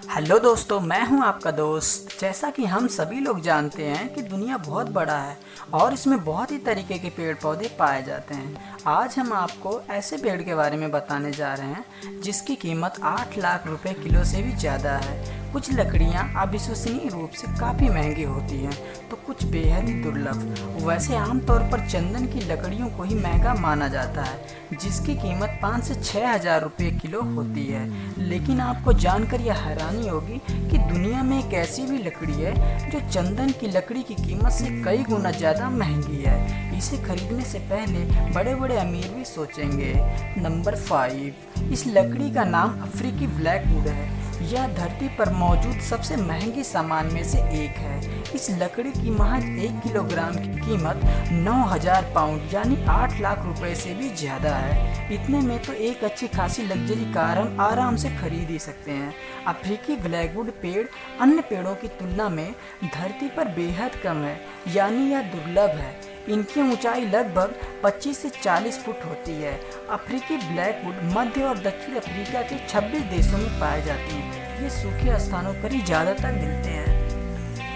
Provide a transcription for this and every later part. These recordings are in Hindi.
हेलो दोस्तों, मैं हूं आपका दोस्त। जैसा कि हम सभी लोग जानते हैं कि दुनिया बहुत बड़ा है और इसमें बहुत ही तरीके के पेड़ पौधे पाए जाते हैं। आज हम आपको ऐसे पेड़ के बारे में बताने जा रहे हैं जिसकी कीमत 8 लाख रुपए किलो से भी ज़्यादा है। कुछ लकड़ियां अविश्वसनीय रूप से काफ़ी महंगी होती हैं तो कुछ बेहद ही दुर्लभ। वैसे आमतौर पर चंदन की लकड़ियों को ही महंगा माना जाता है जिसकी कीमत 5 से 6 हज़ार रुपये किलो होती है। लेकिन आपको जानकर यह हैरानी होगी कि दुनिया में एक ऐसी भी लकड़ी है जो चंदन की लकड़ी की कीमत से कई गुना ज़्यादा महंगी है। इसे खरीदने से पहले बड़े बड़े अमीर भी सोचेंगे। नंबर 5, इस लकड़ी का नाम अफ्रीकी ब्लैकवुड है। यह धरती पर मौजूद सबसे महंगी सामान में से एक है। इस लकड़ी की महज 1 किलोग्राम की कीमत 9,000 पाउंड यानी 8 लाख रुपए से भी ज़्यादा है। इतने में तो एक अच्छी खासी लग्जरी कार हम आराम से खरीद ही सकते हैं। अफ्रीकी ब्लैकवुड पेड़ अन्य पेड़ों की तुलना में धरती पर बेहद कम है, यानी यह दुर्लभ है। इनकी ऊंचाई लगभग 25 से 40 फुट होती है। अफ्रीकी ब्लैकवुड मध्य और दक्षिण अफ्रीका के 26 देशों में पाए जाती हैं। ये सूखे स्थानों पर ही ज़्यादातर मिलते हैं।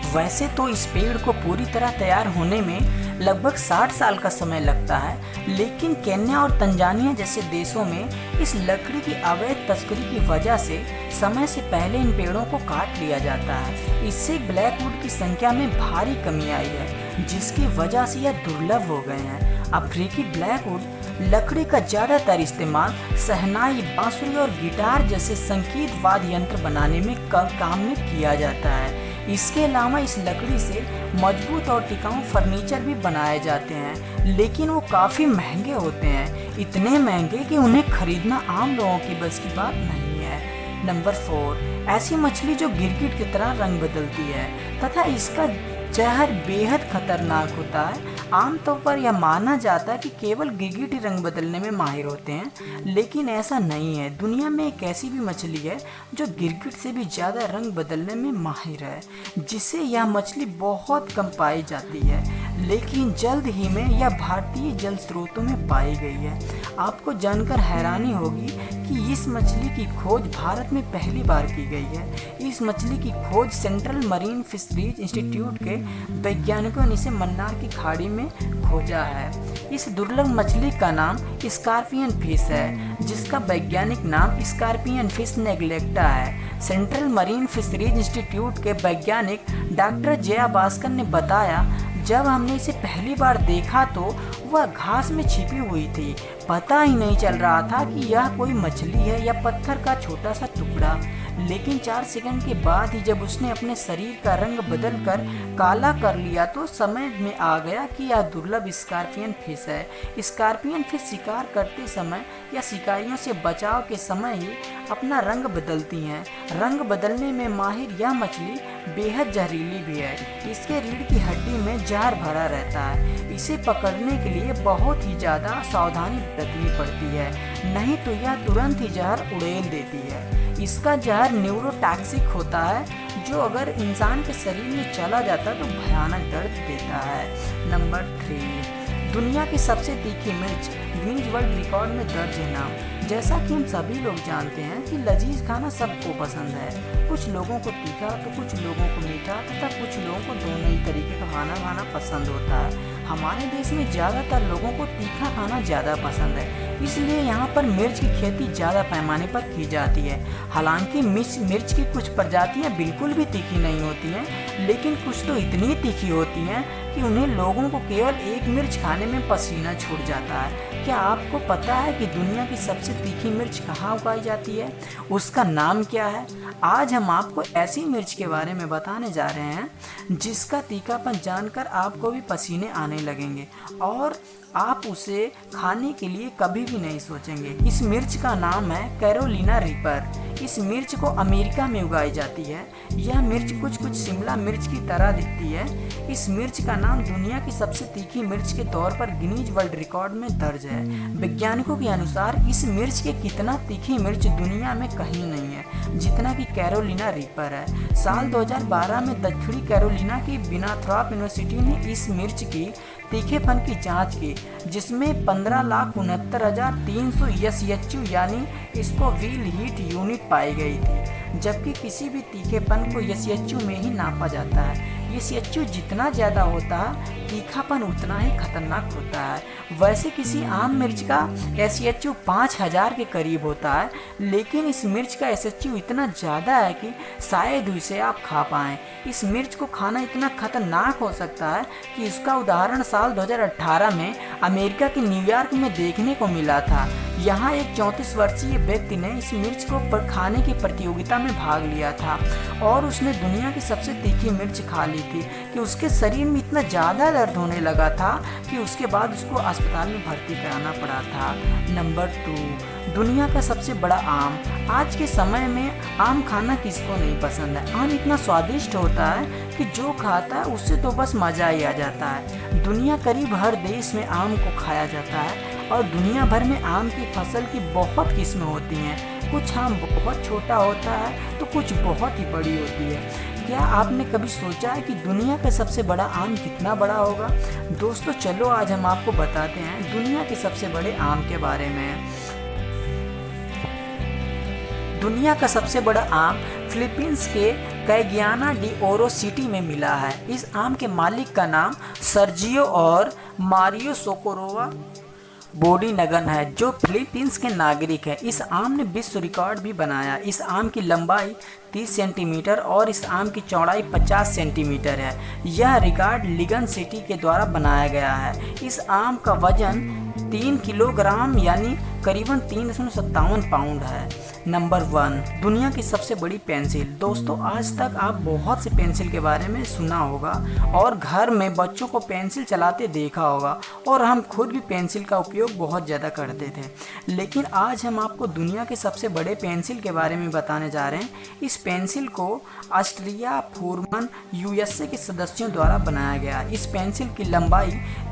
वैसे तो इस पेड़ को पूरी तरह तैयार होने में लगभग 60 साल का समय लगता है, लेकिन केन्या और तंजानिया जैसे देशों में इस लकड़ी की अवैध तस्करी की वजह से समय से पहले इन पेड़ों को काट लिया जाता है। इससे ब्लैकवुड की संख्या में भारी कमी आई है, जिसकी वजह से यह दुर्लभ हो गए हैं। अफ्रीकी ब्लैकवुड लकड़ी का ज़्यादातर इस्तेमाल शहनाई, बांसुरी और गिटार जैसे संगीत वाद्य यंत्र बनाने में काम में किया जाता है। इसके अलावा इस लकड़ी से मजबूत और टिकाऊ फर्नीचर भी बनाए जाते हैं, लेकिन वो काफ़ी महंगे होते हैं। इतने महंगे कि उन्हें खरीदना आम लोगों की बस की बात नहीं है। नंबर 4, ऐसी मछली जो गिरगिट की तरह रंग बदलती है तथा इसका जहर बेहद खतरनाक होता है। आमतौर पर यह माना जाता है कि केवल गिरगिट ही रंग बदलने में माहिर होते हैं, लेकिन ऐसा नहीं है। दुनिया में एक ऐसी भी मछली है जो गिरगिट से भी ज़्यादा रंग बदलने में माहिर है, जिससे यह मछली बहुत कम पाई जाती है, लेकिन जल्द ही में यह भारतीय जल स्रोतों में पाई गई है। आपको जानकर हैरानी होगी कि इस मछली की खोज भारत में पहली बार की गई है। इस मछली की खोज सेंट्रल मरीन फिशरीज इंस्टीट्यूट के वैज्ञानिकों ने इसे मन्नार की खाड़ी में खोजा है। इस दुर्लभ मछली का नाम स्कॉर्पियन फिश है, जिसका वैज्ञानिक नाम स्कॉर्पियन फिश नेग्लेक्टा है। सेंट्रल मरीन फिशरीज इंस्टीट्यूट के वैज्ञानिक डॉक्टर जया भास्कर ने बताया, जब हमने इसे पहली बार देखा तो वह घास में छिपी हुई थी। पता ही नहीं चल रहा था कि यह कोई मछली है या पत्थर का छोटा सा टुकड़ा। लेकिन 4 सेकंड के बाद ही जब उसने अपने शरीर का रंग बदल कर काला कर लिया तो समझ में आ गया कि यह दुर्लभ स्कॉर्पियन फिश है। स्कॉर्पियन फिश शिकार करते समय या शिकारियों से बचाव के समय ही अपना रंग बदलती हैं। रंग बदलने में माहिर यह मछली बेहद जहरीली भी है। इसके रीढ़ की हड्डी में जहर भरा रहता है। इसे पकड़ने के लिए बहुत ही ज़्यादा सावधानी बरतनी पड़ती है, नहीं तो यह तुरंत ही जहर उड़ेल देती है। इसका जहर न्यूरोटॉक्सिक होता है, जो अगर इंसान के शरीर में चला जाता तो भयानक दर्द देता है। नंबर 3, दुनिया की सबसे तीखी मिर्च गिनीज वर्ल्ड रिकॉर्ड में दर्ज है नाम। जैसा कि हम सभी लोग जानते हैं कि लजीज खाना सबको पसंद है। कुछ लोगों को तीखा तो कुछ लोगों को मीठा तथा कुछ लोगों को दोनों ही तरीके का खाना खाना पसंद होता है। हमारे देश में ज़्यादातर लोगों को तीखा खाना ज़्यादा पसंद है, इसलिए यहाँ पर मिर्च की खेती ज़्यादा पैमाने पर की जाती है। हालांकि मिर्च की कुछ प्रजातियाँ बिल्कुल भी तीखी नहीं होती हैं, लेकिन कुछ तो इतनी तीखी होती हैं कि उन्हें लोगों को केवल एक मिर्च खाने में पसीना छूट जाता है। क्या आपको पता है कि दुनिया की सबसे तीखी मिर्च कहाँ उगाई जाती है? उसका नाम क्या है? आज हम आपको ऐसी मिर्च के बारे में बताने जा रहे हैं जिसका तीखापन जानकर आपको भी पसीने आने लगेंगे और आप उसे खाने के लिए कभी भी नहीं सोचेंगे। इस मिर्च का नाम है कैरोलिना रीपर। इस मिर्च को अमेरिका में उगाई जाती है। यह मिर्च कुछ शिमला मिर्च की तरह दिखती है। इस मिर्च का नाम दुनिया की सबसे तीखी मिर्च के तौर पर गिनीज वर्ल्ड रिकॉर्ड में दर्ज है। वैज्ञानिकों के अनुसार इस मिर्च के कितना तीखी मिर्च दुनिया में कहीं नहीं है जितना कि कैरोलिना रीपर है। साल 2012 में दक्षिणी कैरोलिना की विनाथ्रॉप यूनिवर्सिटी ने इस मिर्च की तीखेपन की जांच की, जिसमें 15,69,300 SHU यानी इसको व्हील हीट यूनिट पाई गई थी। जबकि किसी भी तीखेपन को SHU में ही नापा जाता है। SHU जितना ज़्यादा होता है तीखापन उतना ही खतरनाक होता है। वैसे किसी आम मिर्च का SHU 5000 के करीब होता है, लेकिन इस मिर्च का SHU इतना ज़्यादा है कि शायद इसे आप खा पाएँ। इस मिर्च को खाना इतना खतरनाक हो सकता है कि इसका उदाहरण साल 2018 में अमेरिका के न्यूयॉर्क में देखने को मिला था। यहाँ एक 34 वर्षीय व्यक्ति ने इस मिर्च को खाने की प्रतियोगिता में भाग लिया था और उसने दुनिया की सबसे तीखी मिर्च खा ली थी कि उसके शरीर में इतना ज़्यादा दर्द होने लगा था कि उसके बाद उसको अस्पताल में भर्ती कराना पड़ा था। नंबर 2, दुनिया का सबसे बड़ा आम। आज के समय में आम खाना किसको नहीं पसंद है। आम इतना स्वादिष्ट होता है कि जो खाता है उससे तो बस मज़ा ही आ जाता है। दुनिया करीब हर देश में आम को खाया जाता है और दुनिया भर में आम की फसल की बहुत किस्में होती हैं। कुछ आम बहुत छोटा होता है तो कुछ बहुत ही बड़ी होती है। क्या आपने कभी सोचा है कि दुनिया का सबसे बड़ा आम कितना बड़ा होगा? दोस्तों चलो आज हम आपको बताते हैं दुनिया के सबसे बड़े आम के बारे में। दुनिया का सबसे बड़ा आम फिलीपींस के कैगियाना डी ओरो सिटी में मिला है। इस आम के मालिक का नाम सर्जियो और मारियो सोकोरोवा बोडीनगन है, जो फिलीपींस के नागरिक हैं। इस आम ने विश्व रिकॉर्ड भी बनाया। इस आम की लंबाई 30 सेंटीमीटर और इस आम की चौड़ाई 50 सेंटीमीटर है। यह रिकॉर्ड लिगन सिटी के द्वारा बनाया गया है। इस आम का वजन 3 किलोग्राम यानी करीबन 3.57 पाउंड है। नंबर 1, दुनिया की सबसे बड़ी पेंसिल। दोस्तों आज तक आप बहुत से पेंसिल के बारे में सुना होगा और घर में बच्चों को पेंसिल चलाते देखा होगा और हम खुद भी पेंसिल का उपयोग बहुत ज़्यादा करते थे। लेकिन आज हम आपको दुनिया के सबसे बड़े पेंसिल के बारे में बताने जा रहे हैं। इस पेंसिल को ऑस्ट्रिया फुरमन USA के सदस्यों द्वारा बनाया गया। इस पेंसिल की लंबाई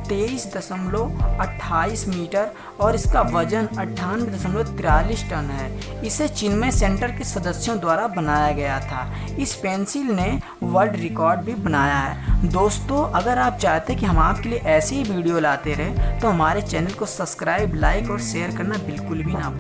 23.28 मीटर और इसका वजन 98.43 टन है। इसे चिन्मय सेंटर के सदस्यों द्वारा बनाया गया था। इस पेंसिल ने वर्ल्ड रिकॉर्ड भी बनाया है। दोस्तों अगर आप चाहते हैं कि हम आपके लिए ऐसे ही वीडियो लाते रहे तो हमारे चैनल को सब्सक्राइब, लाइक और शेयर करना बिल्कुल भी ना भूलें।